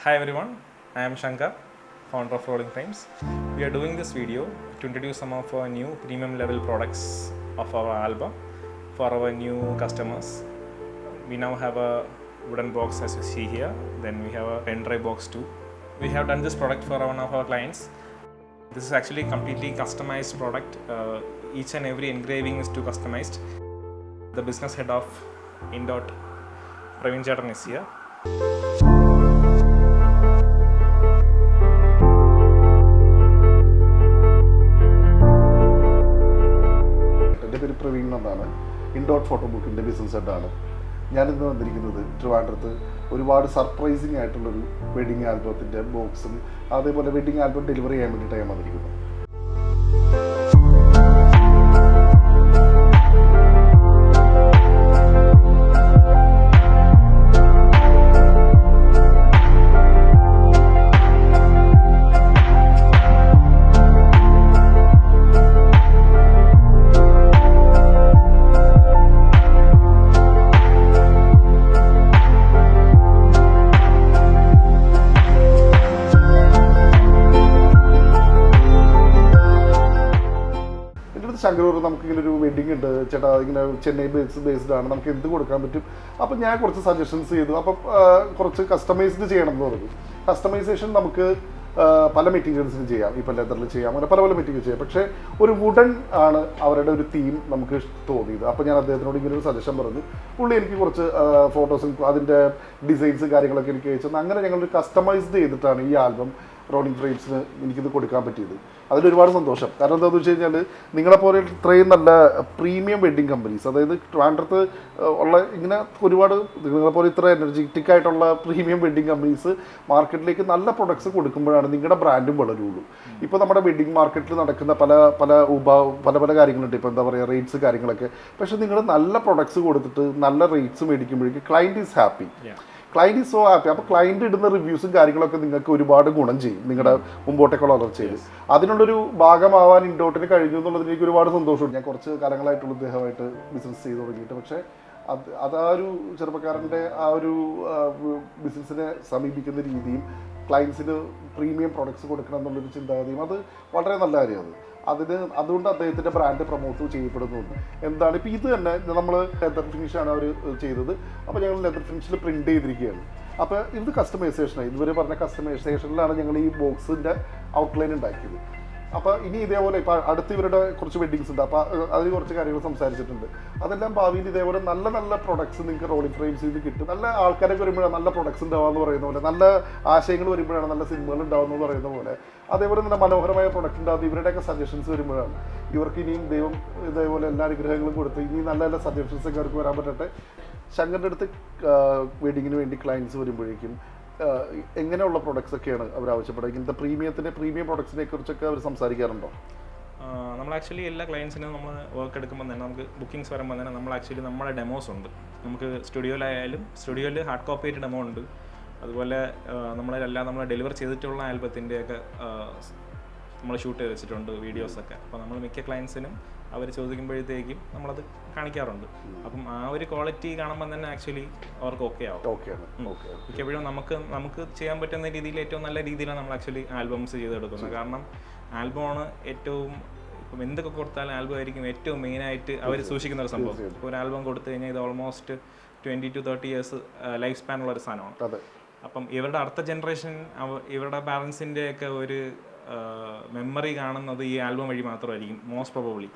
Hi everyone, I am Shankar, founder of Rolling Frames. We are doing this video to introduce some of our new premium level products of our album for our new customers. We now have a wooden box as you see here, then we have a pen drive box too. We have done this product for one of our clients. This is actually a completely customized product. Each and every engraving is too customized. The business head of Indot, Praveen Chatan, is here. എൻ്റെ പേര് പ്രവീൺ എന്നാണ്. ഇൻഡോട്ട് photo ബുക്കിൻ്റെ business ഹെഡാണ്. ഞാനിന്ന് വന്നിരിക്കുന്നത് ട്രിവാൻഡ്രത്ത് ഒരുപാട് surprising ആയിട്ടുള്ളൊരു wedding ആൽബത്തിൻ്റെ ബോക്സും അതേപോലെ വെഡിങ് ആൽബം ഡെലിവറി ചെയ്യാൻ വേണ്ടിയിട്ടാണ് ഞാൻ വന്നിരിക്കുന്നത്. ശങ്കരൂർ നമുക്കിങ്ങനെ ഒരു വെഡിങ് ഉണ്ട് ചേട്ടാ, ഇങ്ങനെ ചെന്നൈ ബേസ്ഡ് ആണ്, നമുക്ക് എന്ത് കൊടുക്കാൻ പറ്റും? അപ്പം ഞാൻ കുറച്ച് സജഷൻസ് ചെയ്തു. അപ്പം കുറച്ച് കസ്റ്റമൈസ്ഡ് ചെയ്യണം എന്ന് പറഞ്ഞു. കസ്റ്റമൈസേഷൻ നമുക്ക് പല മെറ്റീരിയൽസിനും ചെയ്യാം, ഇപ്പോൾ ലെതറിൽ ചെയ്യാം, അങ്ങനെ പല പല മെറ്റീരിയൽ ചെയ്യാം. പക്ഷേ ഒരു വുഡൻ ആണ് അവരുടെ ഒരു തീം നമുക്ക് തോന്നിയത്. അപ്പോൾ ഞാൻ അദ്ദേഹത്തിനോട് ഇങ്ങനെ ഒരു സജഷൻ പറഞ്ഞു. പുള്ളി എനിക്ക് കുറച്ച് ഫോട്ടോസും അതിൻ്റെ ഡിസൈൻസ് കാര്യങ്ങളൊക്കെ എനിക്ക് അയച്ചു. അങ്ങനെ ഞങ്ങളൊരു കസ്റ്റമൈസ്ഡ് ചെയ്തിട്ടാണ് ഈ ആൽബം റോളിംഗ് ഫ്രെയിംസിന് എനിക്കിത് കൊടുക്കാൻ പറ്റിയത്. അതിലൊരുപാട് സന്തോഷം. കാരണം എന്താണെന്ന് വെച്ച് കഴിഞ്ഞാൽ നിങ്ങളെപ്പോലെ ഇത്രയും നല്ല പ്രീമിയം വെഡ്ഡിങ് കമ്പനീസ്, അതായത് ട്രിവാൻഡ്രത്ത് ഉള്ള ഇങ്ങനെ ഒരുപാട് നിങ്ങളെപ്പോലെ ഇത്ര എനർജറ്റിക് ആയിട്ടുള്ള പ്രീമിയം വെഡ്ഡിങ് കമ്പനീസ് മാർക്കറ്റിലേക്ക് നല്ല പ്രൊഡക്ട്സ് കൊടുക്കുമ്പോഴാണ് നിങ്ങളുടെ ബ്രാൻഡും വളരുള്ളൂ. ഇപ്പോൾ നമ്മുടെ വെഡ്ഡിങ് മാർക്കറ്റിൽ നടക്കുന്ന പല പല കാര്യങ്ങളുണ്ട്. ഇപ്പോൾ എന്താ പറയുക, റേറ്റ്സ് കാര്യങ്ങളൊക്കെ. പക്ഷേ നിങ്ങൾ നല്ല പ്രൊഡക്ട്സ് കൊടുത്തിട്ട് നല്ല റേറ്റ്സ് മേടിക്കുമ്പോഴേക്കും client is happy. Client is so happy. അപ്പോൾ ക്ലയൻറ്റ് ഇടുന്ന റിവ്യൂസും കാര്യങ്ങളൊക്കെ നിങ്ങൾക്ക് ഒരുപാട് ഗുണം ചെയ്യും നിങ്ങളുടെ മുമ്പോട്ടേക്കുള്ള വളർച്ചയിൽ. അതിനുള്ളൊരു ഭാഗമാവാൻ ഇൻഡോട്ടിന് കഴിഞ്ഞു എന്നുള്ളതിന് എനിക്ക് ഒരുപാട് സന്തോഷമുണ്ട്. ഞാൻ കുറച്ച് കാലങ്ങളായിട്ടുള്ള ഇദ്ദേഹമായിട്ട് ബിസിനസ് ചെയ്ത് തുടങ്ങിയിട്ട്. പക്ഷേ ആ ഒരു ചെറുപ്പക്കാരൻ്റെ ആ ഒരു ബിസിനസ്സിനെ സമീപിക്കുന്ന രീതിയും ക്ലയൻസിന് പ്രീമിയം പ്രൊഡക്ട്സ് കൊടുക്കണം എന്നുള്ളൊരു ചിന്താഗതിയും അത് വളരെ നല്ല കാര്യമാണ്. അതുകൊണ്ട് അദ്ദേഹത്തിൻ്റെ ബ്രാൻഡ് പ്രൊമോട്ട് ചെയ്യപ്പെടുന്നുണ്ട്. എന്താണ് ഇപ്പോൾ ഇത് തന്നെ നമ്മൾ ലെതർ ഫിനിഷാണ് അവർ ചെയ്തത്. അപ്പോൾ ഞങ്ങൾ ലെതർ ഫിനിഷിൽ പ്രിൻറ്റ് ചെയ്തിരിക്കുകയാണ്. അപ്പോൾ ഇത് കസ്റ്റമൈസേഷനാണ്. ഇതുവരെ പറഞ്ഞ കസ്റ്റമൈസേഷനിലാണ് ഞങ്ങൾ ഈ ബോക്സിൻ്റെ ഔട്ട്ലൈൻ ഉണ്ടാക്കിയത്. അപ്പോൾ ഇനി ഇതേപോലെ ഇപ്പോൾ അടുത്ത് ഇവരുടെ കുറച്ച് വെഡ്ഡിങ്സ് ഉണ്ട്. അപ്പോൾ അതിൽ കുറച്ച് കാര്യങ്ങൾ സംസാരിച്ചിട്ടുണ്ട്. അതെല്ലാം ഭാവിയിൽ ഇതേപോലെ നല്ല നല്ല പ്രൊഡക്ട്സ് നിങ്ങൾക്ക് റോളിംഗ് ഫ്രെയിംസ് ഇത് കിട്ടും. നല്ല ആൾക്കാരൊക്കെ വരുമ്പോഴാണ് നല്ല പ്രൊഡക്ട്സ് ഉണ്ടാവുക പറയുന്ന പോലെ, നല്ല ആശയങ്ങൾ വരുമ്പോഴാണ് നല്ല സിനിമകൾ ഉണ്ടാവുമെന്ന് പറയുന്ന പോലെ, അതേപോലെ നല്ല മനോഹരമായ പ്രൊഡക്റ്റ് ഉണ്ടാകുന്നത് ഇവരുടെയൊക്കെ സജഷൻസ് വരുമ്പോഴാണ്. ഇവർക്ക് ഇനിയും ദൈവം ഇതേപോലെ എല്ലാ അനുഗ്രഹങ്ങളും കൊടുത്ത് ഇനി നല്ല നല്ല സജഷൻസ് ഒക്കെ അവർക്ക് വരാൻ പറ്റട്ടെ. ശങ്കറിൻ്റെ അടുത്ത് വെഡിങ്ങിന് വേണ്ടി ക്ലയൻസ് വരുമ്പോഴേക്കും എങ്ങനെയുള്ള പ്രൊഡക്ട്സ് ഒക്കെയാണ് അവർ ആവശ്യപ്പെടുക? ഇങ്ങനത്തെ പ്രീമിയം പ്രൊഡക്ട്സിനെ കുറിച്ചൊക്കെ അവർ സംസാരിക്കാറുണ്ടോ? നമ്മൾ ആക്ച്വലി എല്ലാ ക്ലയൻസിനും നമ്മൾ വർക്ക് എടുക്കുമ്പോൾ തന്നെ നമുക്ക് ബുക്കിംഗ്സ് വരുമ്പോൾ തന്നെ നമ്മൾ ആക്ച്വലി നമ്മുടെ ഡെമോസ് ഉണ്ട്. നമുക്ക് സ്റ്റുഡിയോയിൽ ഹാർഡ് കോപ്പി ആയിട്ട് ഡെമോ ഉണ്ട്. അതുപോലെ നമ്മൾ ഡെലിവർ ചെയ്തിട്ടുള്ള ആൽബത്തിൻ്റെയൊക്കെ നമ്മൾ ഷൂട്ട് ചെയ്ത് വെച്ചിട്ടുണ്ട് വീഡിയോസൊക്കെ. അപ്പോൾ നമ്മൾ മിക്ക ക്ലയൻസിനും അവർ ചോദിക്കുമ്പോഴത്തേക്കും നമ്മളത് കാണിക്കാറുണ്ട്. അപ്പം ആ ഒരു ക്വാളിറ്റി കാണുമ്പോൾ തന്നെ ആക്ച്വലി അവർക്ക് ഓക്കെ ആവും. മിക്കപ്പോഴും നമുക്ക് ചെയ്യാൻ പറ്റുന്ന രീതിയിൽ ഏറ്റവും നല്ല രീതിയിലാണ് നമ്മൾ ആക്ച്വലി ആൽബംസ് ചെയ്തെടുക്കുന്നത്. കാരണം ആൽബമാണ് ഏറ്റവും, ഇപ്പം എന്തൊക്കെ കൊടുത്താലും ആൽബം ആയിരിക്കും ഏറ്റവും മെയിനായിട്ട് അവർ സൂക്ഷിക്കുന്ന ഒരു സംഭവം. ഇപ്പോൾ ഒരു ആൽബം കൊടുത്തു കഴിഞ്ഞാൽ ഇത് ഓൾമോസ്റ്റ് 20 to 30 years ലൈഫ് സ്പാനുള്ള ഒരു സാധനമാണ്. അപ്പം ഇവരുടെ അടുത്ത ജനറേഷൻ ഇവരുടെ പാരൻസിൻ്റെയൊക്കെ ഒരു മെമ്മറി കാണുന്നത് ഈ ആൽബം വഴി മാത്രമായിരിക്കും മോസ്റ്റ് പ്രോബബ്ലി.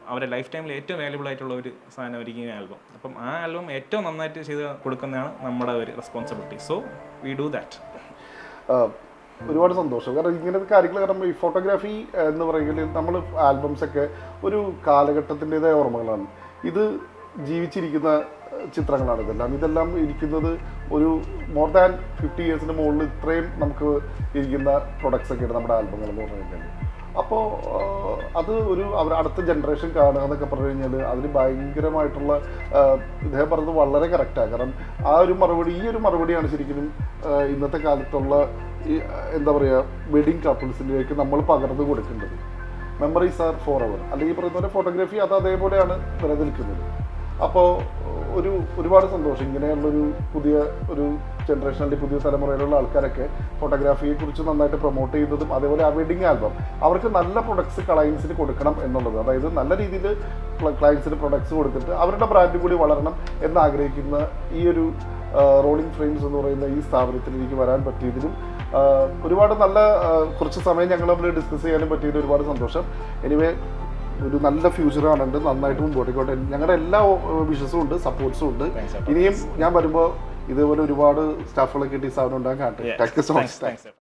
അവരുടെ ലൈഫ് ടൈമിൽ ഏറ്റവും വാല്യുബിൾ ആയിട്ടുള്ള ഒരു സാധനമായിരിക്കും ഈ ആൽബം. അപ്പം ആ ആൽബം ഏറ്റവും നന്നായിട്ട് ചെയ്ത് കൊടുക്കുന്നതാണ് നമ്മുടെ ഒരു responsibility. So we do that. ഒരുപാട് സന്തോഷം. കാരണം ഇങ്ങനത്തെ കാര്യങ്ങൾ കാരണം ഈ ഫോട്ടോഗ്രാഫി എന്ന് പറയുന്നത് നമ്മൾ ആൽബംസൊക്കെ ഒരു കാലഘട്ടത്തിൻ്റെതായ ഓർമ്മകളാണ്. ഇത് ജീവിച്ചിരിക്കുന്ന ചിത്രങ്ങളാണ്. ഇതെല്ലാം ഇരിക്കുന്നത് ഒരു മോർ ദാൻ 50 years മുകളിൽ ഇത്രയും നമുക്ക് ഇരിക്കുന്ന പ്രൊഡക്ട്സ് ഒക്കെയാണ് നമ്മുടെ ആൽബങ്ങൾ എന്ന് പറഞ്ഞു കഴിഞ്ഞാൽ. അപ്പോൾ അത് അടുത്ത ജനറേഷൻ കാണുക എന്നൊക്കെ പറഞ്ഞു കഴിഞ്ഞാൽ അതിന് ഭയങ്കരമായിട്ടുള്ള ഇദ്ദേഹം പറഞ്ഞത് വളരെ കറക്റ്റാണ്. കാരണം ഈ ഒരു മറുപടിയാണ് ശരിക്കും ഇന്നത്തെ കാലത്തുള്ള എന്താ പറയുക വെഡിങ് കപ്പിൾസിലേക്ക് നമ്മൾ പകർന്നു കൊടുക്കേണ്ടത്. Memories are for ever. അല്ലെങ്കിൽ പറയുന്ന പോലെ ഫോട്ടോഗ്രാഫി അത് അതേപോലെയാണ് നിലനിൽക്കുന്നത്. അപ്പോൾ ഒരുപാട് സന്തോഷം. ഇങ്ങനെയുള്ളൊരു പുതിയ ഒരു ജനറേഷൻ അല്ലെങ്കിൽ പുതിയ തലമുറയിലുള്ള ആൾക്കാരൊക്കെ ഫോട്ടോഗ്രാഫിയെ കുറിച്ച് നന്നായിട്ട് പ്രൊമോട്ട് ചെയ്യുന്നതും അതേപോലെ ആ വെഡിങ് ആൽബം അവർക്ക് നല്ല പ്രൊഡക്ട്സ് ക്ലയൻസിന് കൊടുക്കണം എന്നുള്ളത്, അതായത് നല്ല രീതിയിൽ ക്ലയൻസിന് പ്രൊഡക്ട്സ് കൊടുത്തിട്ട് അവരുടെ ബ്രാൻഡ് കൂടി വളരണം എന്നാഗ്രഹിക്കുന്ന ഈ ഒരു റോളിംഗ് ഫ്രെയിംസ് എന്ന് പറയുന്ന ഈ സ്ഥാപനത്തിൽ എനിക്ക് വരാൻ പറ്റിയതിലും ഒരുപാട് നല്ല കുറച്ച് സമയം ഞങ്ങൾ തമ്മിൽ ഡിസ്കസ് ചെയ്യാനും പറ്റിയതിൽ ഒരുപാട് സന്തോഷം. എനിവേ ഒരു നല്ല ഫ്യൂച്ചർ കാണുന്നുണ്ട്, നന്നായിട്ട് മുമ്പോട്ടേക്കോട്ടെ. ഞങ്ങളുടെ എല്ലാ വിഷസും ഉണ്ട്, സപ്പോർട്ട്സും ഉണ്ട്. ഇനിയും ഞാൻ വരുമ്പോൾ ഇതേപോലെ ഒരുപാട് സ്റ്റാഫുകളൊക്കെ കിട്ടി സ്ഥാപനം ഉണ്ടാകാൻ കാണട്ടെ. Thank you so much.